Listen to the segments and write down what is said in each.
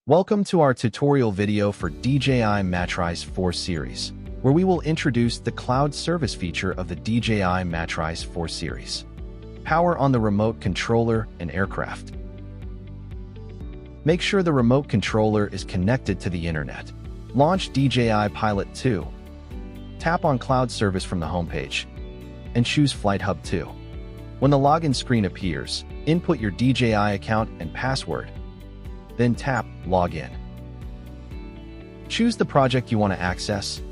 Welcome to our tutorial video for DJI Matrice 4 series, where we will introduce the cloud service feature of the DJI Matrice 4 series. Power on the remote controller and aircraft. Make sure the remote controller is connected to the internet. Launch DJI Pilot 2. Tap on Cloud Service from the homepage and choose Flight Hub 2. When the login screen appears, input your DJI account and password. Then tap Login. Choose the project you want to access.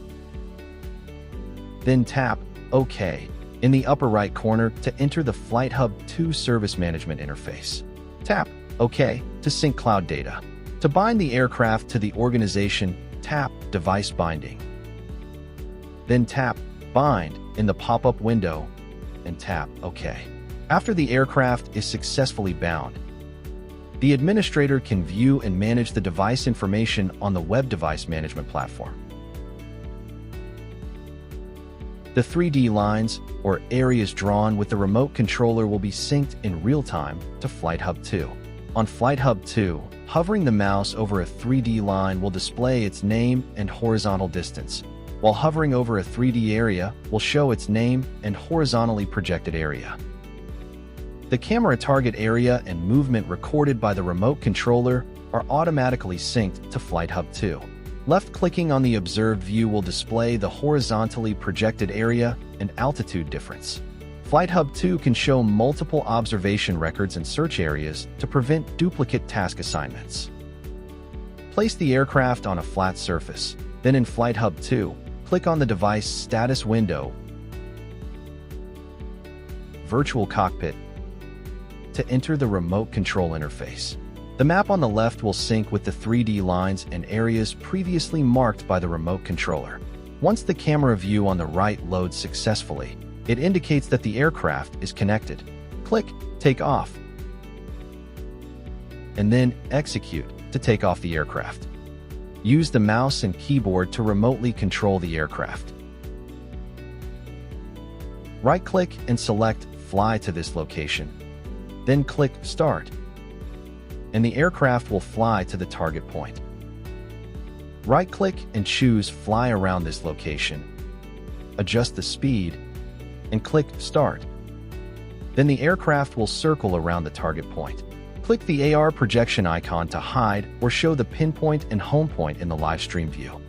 Then tap OK in the upper right corner to enter the Flight Hub 2 Service Management interface. Tap OK to sync cloud data. To bind the aircraft to the organization, tap Device Binding. Then tap Bind in the pop-up window and tap OK. After the aircraft is successfully bound, the administrator can view and manage the device information on the web device management platform. The 3D lines, or areas drawn with the remote controller, will be synced in real time to Flight Hub 2. On Flight Hub 2, hovering the mouse over a 3D line will display its name and horizontal distance, while hovering over a 3D area will show its name and horizontally projected area. The camera target area and movement recorded by the remote controller are automatically synced to Flight Hub 2. Left-clicking on the observed view will display the horizontally projected area and altitude difference. Flight Hub 2 can show multiple observation records and search areas to prevent duplicate task assignments. Place the aircraft on a flat surface. Then in Flight Hub 2, click on the device status window, Virtual Cockpit, to enter the remote control interface. The map on the left will sync with the 3D lines and areas previously marked by the remote controller. Once the camera view on the right loads successfully, it indicates that the aircraft is connected. Click Take Off, and then Execute to take off the aircraft. Use the mouse and keyboard to remotely control the aircraft. Right-click and select Fly to this location. Then click Start, and the aircraft will fly to the target point. Right-click and choose Fly around this location. Adjust the speed, and click Start. Then the aircraft will circle around the target point. Click the AR projection icon to hide or show the pinpoint and home point in the live stream view.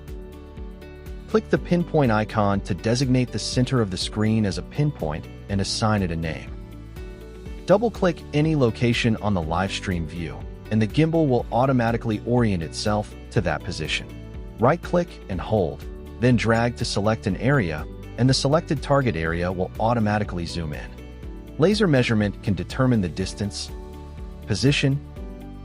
Click the pinpoint icon to designate the center of the screen as a pinpoint and assign it a name. Double-click any location on the live stream view, and the gimbal will automatically orient itself to that position. Right-click and hold, then drag to select an area, and the selected target area will automatically zoom in. Laser measurement can determine the distance, position,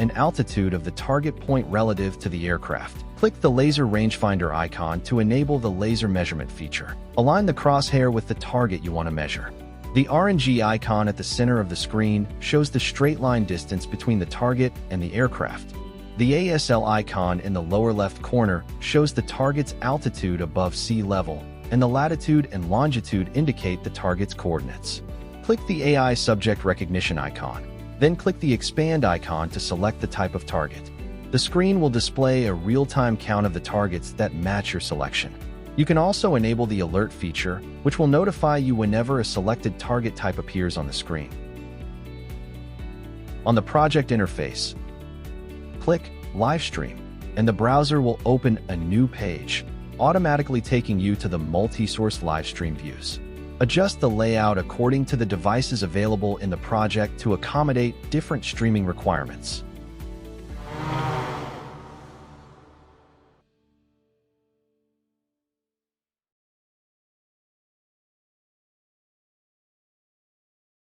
and altitude of the target point relative to the aircraft. Click the laser rangefinder icon to enable the laser measurement feature. Align the crosshair with the target you want to measure. The RNG icon at the center of the screen shows the straight line distance between the target and the aircraft. The ASL icon in the lower left corner shows the target's altitude above sea level, and the latitude and longitude indicate the target's coordinates. Click the AI subject recognition icon. Then click the expand icon to select the type of target. The screen will display a real-time count of the targets that match your selection. You can also enable the alert feature, which will notify you whenever a selected target type appears on the screen. On the project interface, click Livestream, and the browser will open a new page, automatically taking you to the multi-source livestream views. Adjust the layout according to the devices available in the project to accommodate different streaming requirements.